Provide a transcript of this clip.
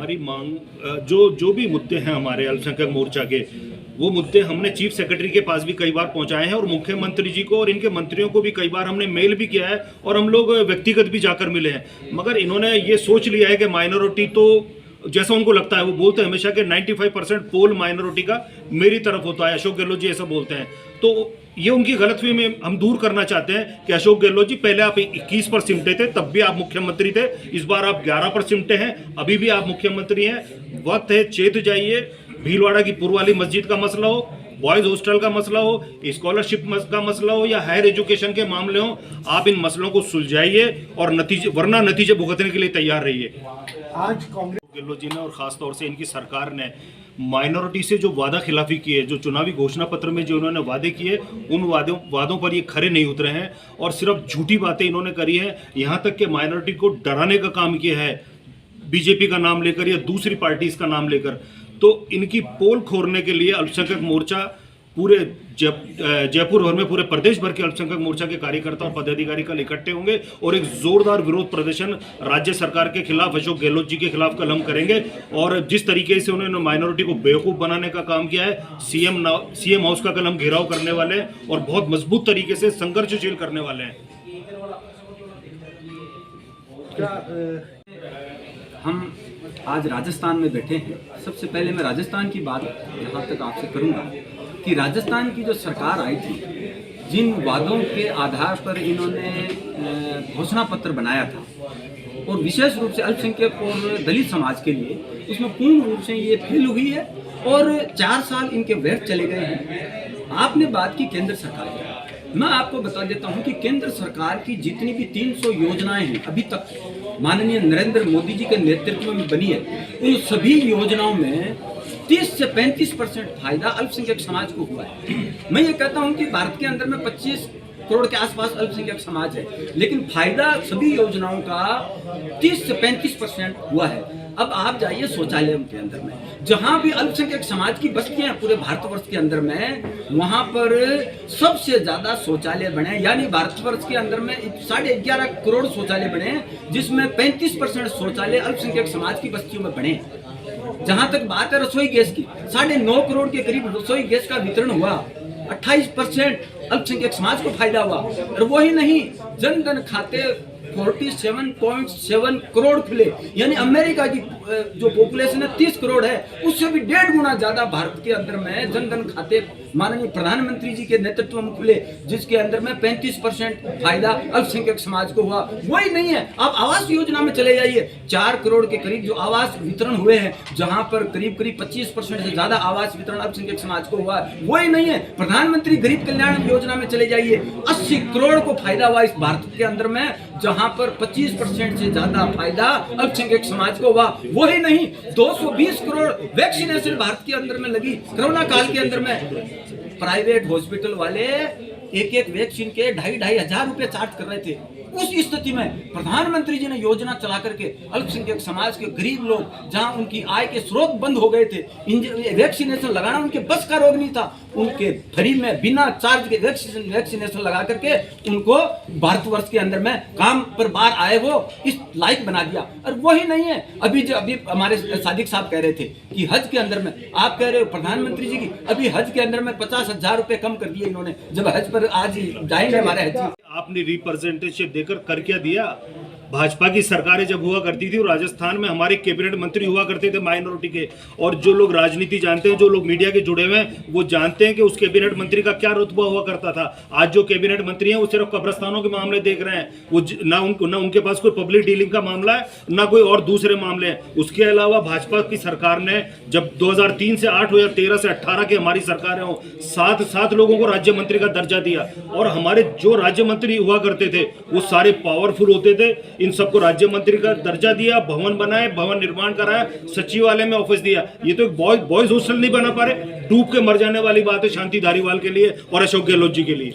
हमारी मांग जो भी मुद्दे हैं हमारे अल्पसंख्यक मोर्चा के, वो मुद्दे हमने चीफ सेक्रेटरी के पास भी कई बार पहुंचाए हैं और मुख्यमंत्री जी को और इनके मंत्रियों को भी कई बार हमने मेल भी किया है और हम लोग व्यक्तिगत भी जाकर मिले हैं। मगर इन्होंने ये सोच लिया है कि माइनॉरिटी तो जैसा उनको लगता है, वो बोलते हैं हमेशा कि 95% पोल माइनॉरिटी का मेरी तरफ होता है, अशोक गहलोत जी ऐसा बोलते हैं। तो ये उनकी गलतफहमी में हम दूर करना चाहते हैं कि अशोक गहलोत जी, पहले आप 21 पर सिमटे थे, तब भी आप मुख्यमंत्री थे, इस बार आप 11 पर सिमटे हैं, अभी भी आप मुख्यमंत्री हैं। वक्त है, चेत जाइए। भीलवाड़ा की पुरवाली मस्जिद का मसला हो, बॉयज हॉस्टल का मसला हो, स्कॉलरशिप का मसला हो या हायर एजुकेशन के मामले हो, आप इन मसलों को सुलझाइए और नतीजे भुगतने के लिए तैयार रहिए। आज कांग्रेस गहलोत जी ने और खास तौर से इनकी सरकार ने माइनॉरिटी से जो वादा खिलाफी की है, जो चुनावी घोषणा पत्र में जो उन्होंने वादे किए, उन वादों पर ये खरे नहीं उतरे हैं और सिर्फ झूठी बातें इन्होंने करी हैं। यहाँ तक कि माइनॉरिटी को डराने का काम किया है बीजेपी का नाम लेकर या दूसरी पार्टीज का नाम लेकर। तो इनकी पोल खोलने के लिए अल्पसंख्यक मोर्चा पूरे जयपुर भर में, पूरे प्रदेश भर के अल्पसंख्यक मोर्चा के कार्यकर्ता और पदाधिकारी कल इकट्ठे होंगे और एक जोरदार विरोध प्रदर्शन राज्य सरकार के खिलाफ, अशोक गहलोत जी के खिलाफ कल हम करेंगे। और जिस तरीके से उन्होंने माइनॉरिटी को बेवकूफ़ बनाने का काम किया है, सीएम हाउस का कल हम घेराव करने वाले हैं और बहुत मजबूत तरीके से संघर्षशील करने वाले हैं। हम आज राजस्थान में बैठे हैं। सबसे पहले मैं राजस्थान की बात यहाँ तक आपसे करूँगा कि राजस्थान की जो सरकार आई थी, जिन वादों के आधार पर इन्होंने घोषणा पत्र बनाया था और विशेष रूप से अल्पसंख्यक और दलित समाज के लिए, उसमें पूर्ण रूप से ये फेल हुई है और 4 साल इनके व्यर्थ चले गए हैं। आपने बात की केंद्र सरकार की, मैं आपको बता देता हूं कि केंद्र सरकार की जितनी भी 300 योजनाएं हैं अभी तक माननीय नरेंद्र मोदी जी के नेतृत्व में बनी है, उन सभी योजनाओं में 30 से 35% फायदा अल्पसंख्यक समाज को हुआ है। मैं ये कहता हूं कि भारत के अंदर में 25 करोड़ के आसपास अल्पसंख्यक समाज है, लेकिन फायदा सभी योजनाओं का 30 से 35% हुआ है। अब आप जाइए शौचालयों के अंदर में, जहां भी अल्पसंख्यक समाज की बस्तियां पूरे भारतवर्ष के अंदर में, वहां पर सबसे ज्यादा शौचालय बने, यानी भारतवर्ष के अंदर में 11.5 करोड़ शौचालय बने, जिसमें 35% शौचालय अल्पसंख्यक समाज की बस्तियों में बने। जहां तक बात है रसोई गैस की, 9.5 करोड़ के करीब रसोई गैस का वितरण हुआ, 28% अल्पसंख्यक समाज को फायदा हुआ। और वही नहीं, जन धन खाते 47.7 करोड़ खुले, यानी अमेरिका की जो पॉपुलेशन है 30 करोड़ है, उससे भी 1.5 गुना ज्यादा भारत के अंदर में जन धन खाते माननीय प्रधानमंत्री जी के नेतृत्व में खुले, जिसके अंदर में 35% फायदा अल्पसंख्यक समाज को हुआ। वही नहीं है, आप आवास योजना में चले जाइए, 4 करोड़ के करीब जो आवास वितरण हुए हैं, जहां पर करीब 25% से ज्यादा आवास वितरण अल्पसंख्यक समाज को हुआ। वही नहीं है, प्रधानमंत्री गरीब कल्याण योजना में चले जाइए, 80 करोड़ को फायदा हुआ इस भारत के अंदर में, जहां पर 25% से ज्यादा फायदा अल्पसंख्यक समाज को हुआ। वही नहीं, 220 करोड़ वैक्सीनेशन भारत के अंदर में लगी कोरोना काल के अंदर में। प्राइवेट हॉस्पिटल वाले एक वैक्सीन के 2,500 हजार रुपए चार्ज कर रहे थे। उस स्थिति में प्रधानमंत्री जी ने योजना चला करके अल्पसंख्यक समाज के गरीब लोग, जहां उनकी आय के स्रोत बंद हो गए थे, वैक्सीनेशन लगाना उनके बस का रोग नहीं था, उनके फ्री में बिना चार्ज के वैक्सीनेशन लगा करके उनको भारतवर्ष के अंदर में काम पर बाहर आए वो इस लायक बना दिया। और वही नहीं है, अभी हमारे सादिक साहब कह रहे थे कि हज के अंदर में, आप कह रहे हो प्रधानमंत्री जी की, अभी हज के अंदर में 50,000 रुपए कम कर दिए इन्होंने। जब हज पर आज जाएंगे हमारे हज, आपने रिप्रेजेंटेशन देकर कर क्या दिया? भाजपा की सरकारें जब हुआ करती थी, राजस्थान में हमारे कैबिनेट मंत्री हुआ करते थे माइनॉरिटी के, और जो लोग राजनीति जानते हैं, जो लोग मीडिया के जुड़े हुए हैं, वो जानते हैं कि उस कैबिनेट मंत्री का क्या रुतबा हुआ करता था। आज जो कैबिनेट मंत्री हैं वो सिर्फ कब्रिस्तानों के मामले देख रहे हैं, वो ना उनके पास कोई पब्लिक डीलिंग का मामला है, ना कोई और दूसरे मामले हैं। उसके अलावा भाजपा की सरकार ने जब 2003 से 8 हो या 13 से 18 की हमारी सरकारें हो, 7 लोगों को राज्य मंत्री का दर्जा दिया, और हमारे जो राज्य मंत्री हुआ करते थे वो सारे पावरफुल होते थे। इन सबको राज्य मंत्री का दर्जा दिया, भवन बनाए, भवन निर्माण कराया, सचिवालय में ऑफिस दिया। ये तो एक बॉयज हॉस्टल नहीं बना पा रहे। डूब के मर जाने वाली बात है शांति धारीवाल के लिए और अशोक गहलोत जी के लिए।